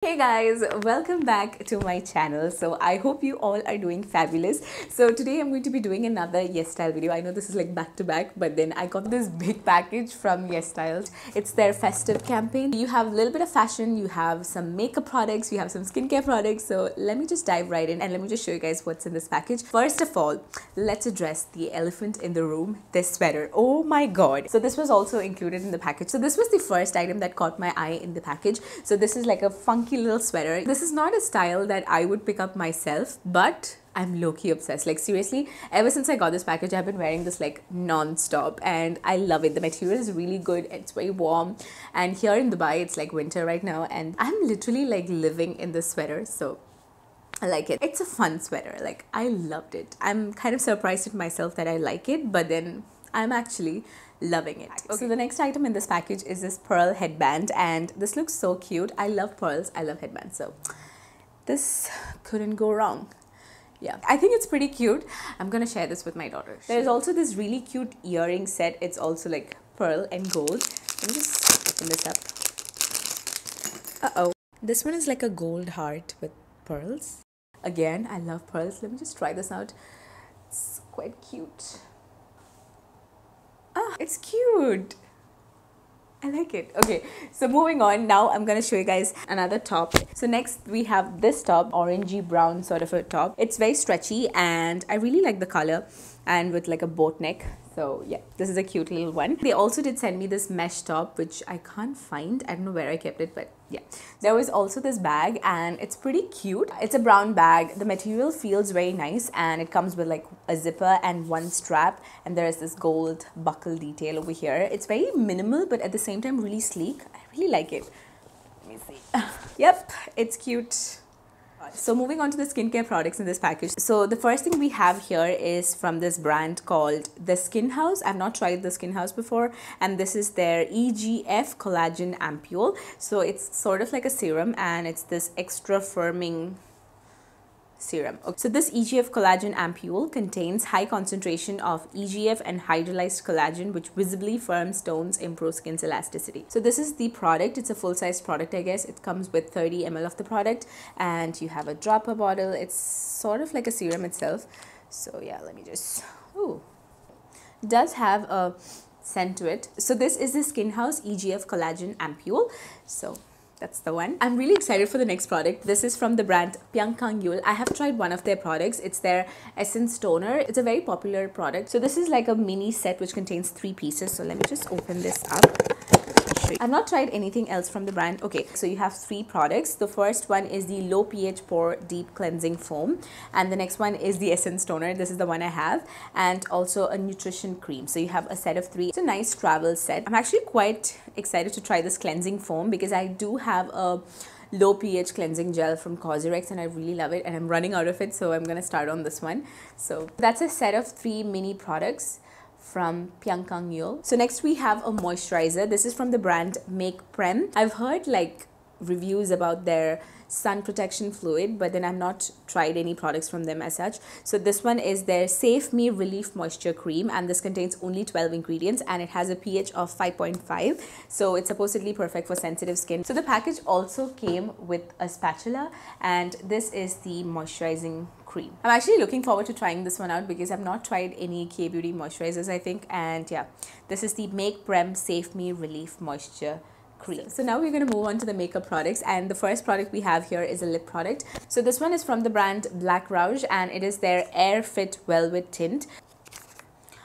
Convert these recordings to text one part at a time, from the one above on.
Hey guys, welcome back to my channel. So I hope you all are doing fabulous. So today I'm going to be doing another Yesstyle video. I know this is like back to back, but then I got this big package from Yesstyle. It's their festive campaign. You have a little bit of fashion, you have some makeup products, you have some skincare products. So let me just dive right in and let me just show you guys what's in this package. First of all, let's address the elephant in the room, this sweater. Oh my god. So this was also included in the package. So this was the first item that caught my eye in the package. So this is like a funky little sweater. This is not a style that I would pick up myself, but I'm low-key obsessed. Like seriously, ever since I got this package, I've been wearing this like non-stop and I love it. The material is really good. It's very warm, and here in Dubai it's like winter right now and I'm literally like living in this sweater. So I like it. It's a fun sweater. Like I loved it. I'm kind of surprised at myself that I like it, but then I'm actually loving it. Okay. So the next item in this package is this pearl headband, and this looks so cute. I love pearls, I love headbands, so this couldn't go wrong. Yeah, I think it's pretty cute. I'm gonna share this with my daughter. There's also this really cute earring set. It's also like pearl and gold. Let me just open this up. Uh-oh. This one is like a gold heart with pearls. Again, I love pearls. Let me just try this out. It's quite cute. Ah, it's cute. I like it. Okay, so moving on, now I'm gonna show you guys another top. So next we have this top, orangey brown sort of a top. It's very stretchy and I really like the color, and with like a boat neck. So yeah, this is a cute little one. They also did send me this mesh top, which I can't find. I don't know where I kept it, but yeah. There was also this bag and it's pretty cute. It's a brown bag. The material feels very nice and it comes with like a zipper and one strap, and there is this gold buckle detail over here. It's very minimal but at the same time really sleek. I really like it. Let me see. Yep, it's cute. So moving on to the skincare products in this package. So the first thing we have here is from this brand called The Skin House. I've not tried The Skin House before, and this is their Egf Collagen Ampule. So it's sort of like a serum and it's this extra firming serum. Okay. So this Egf Collagen Ampule contains high concentration of EGF and hydrolyzed collagen, which visibly firms, tones, improves skin's elasticity. So this is the product. It's a full-size product, I guess. It comes with 30 ml of the product and you have a dropper bottle. It's sort of like a serum itself. So yeah, let me just... Ooh. It does have a scent to it. So this is the Skin House Egf Collagen Ampule. So that's the one. I'm really excited for the next product. This is from the brand Pyunkang. I have tried one of their products. It's their Essence Toner. It's a very popular product. So this is like a mini set which contains 3 pieces. So let me just open this up. I've not tried anything else from the brand. Okay, so you have 3 products. The first one is the low pH pore deep cleansing foam, and the next one is the Essence Toner. This is the one I have, and also a nutrition cream. So you have a set of 3. It's a nice travel set. I'm actually quite excited to try this cleansing foam because I do have a low pH cleansing gel from Cosrx and I really love it, and I'm running out of it, so I'm gonna start on this one. So that's a set of 3 mini products from Pyunkang. So next we have a moisturizer. This is from the brand Make Prem. I've heard like reviews about their sun protection fluid, but then I've not tried any products from them as such. So this one is their Save Me Relief Moisture Cream, and this contains only 12 ingredients and it has a pH of 5.5. So it's supposedly perfect for sensitive skin. So the package also came with a spatula, and this is the moisturizing cream. I'm actually looking forward to trying this one out because I've not tried any K-beauty moisturizers, I think. And yeah, this is the Make Prem Save Me Relief Moisture Cream. So now we're going to move on to the makeup products, and the first product we have here is a lip product. So this one is from the brand Black Rouge and it is their Air Fit Velvet Tint.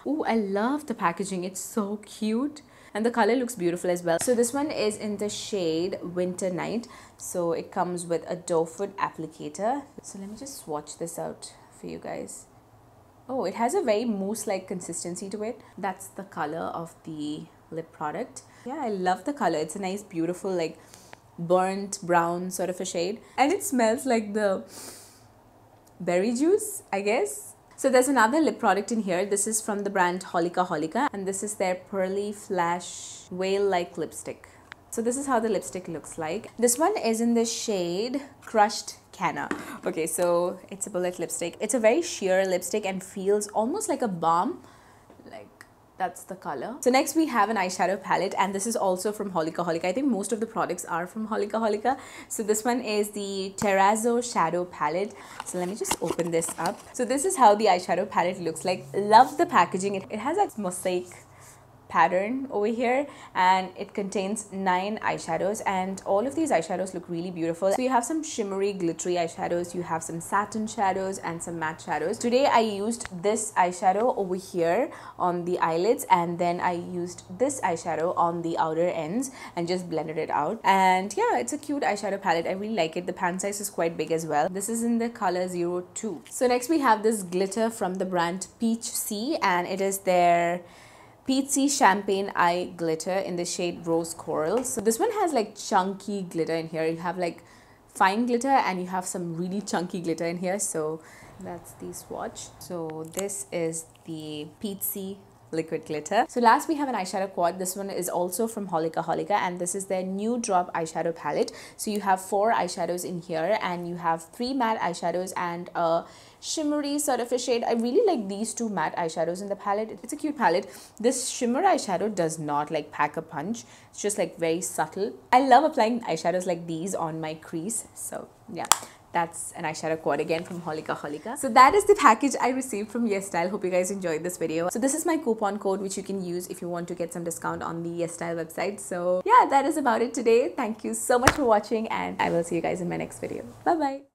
Oh, I love the packaging. It's so cute. And the color looks beautiful as well. So this one is in the shade Winter Night. So it comes with a doe foot applicator. So let me just swatch this out for you guys. Oh, it has a very mousse-like consistency to it. That's the color of the lip product. Yeah, I love the color. It's a nice, beautiful, like burnt brown sort of a shade. And it smells like the berry juice, I guess. So there's another lip product in here. This is from the brand HOLIKA, and this is their Pearly Flash Whale-like lipstick. So this is how the lipstick looks like. This one is in the shade Crushed Canna. Okay, so it's a bullet lipstick. It's a very sheer lipstick and feels almost like a balm. Like That's the color. So next we have an eyeshadow palette, and this is also from HOLIKA. I think most of the products are from HOLIKA. So this one is the Terrazzo shadow palette. So let me just open this up. So this is how the eyeshadow palette looks like. Love the packaging. It has a mosaic pattern over here, and it contains 9 eyeshadows, and all of these eyeshadows look really beautiful. So you have some shimmery glittery eyeshadows, you have some satin shadows and some matte shadows. Today I used this eyeshadow over here on the eyelids, and then I used this eyeshadow on the outer ends and just blended it out. And yeah, it's a cute eyeshadow palette. I really like it. The pan size is quite big as well. This is in the color 02. So next we have this glitter from the brand Peach Sea, and it is their Peachy Champagne Eye Glitter in the shade Rose Coral. So this one has like chunky glitter in here. You have like fine glitter and you have some really chunky glitter in here. So that's the swatch. So this is the Peachy liquid glitter. So last we have an eyeshadow quad. This one is also from HOLIKA, and this is their Nudrop eyeshadow palette. So you have 4 eyeshadows in here, and you have 3 matte eyeshadows and a shimmery sort of a shade. I really like these 2 matte eyeshadows in the palette. It's a cute palette. This shimmer eyeshadow does not like pack a punch. It's just like very subtle. I love applying eyeshadows like these on my crease. So yeah, that's an eyeshadow quad again from HOLIKA. So that is the package I received from Yesstyle. Hope you guys enjoyed this video. So this is my coupon code which you can use if you want to get some discount on the Yesstyle website. So yeah, that is about it today. Thank you so much for watching, and I will see you guys in my next video. Bye bye.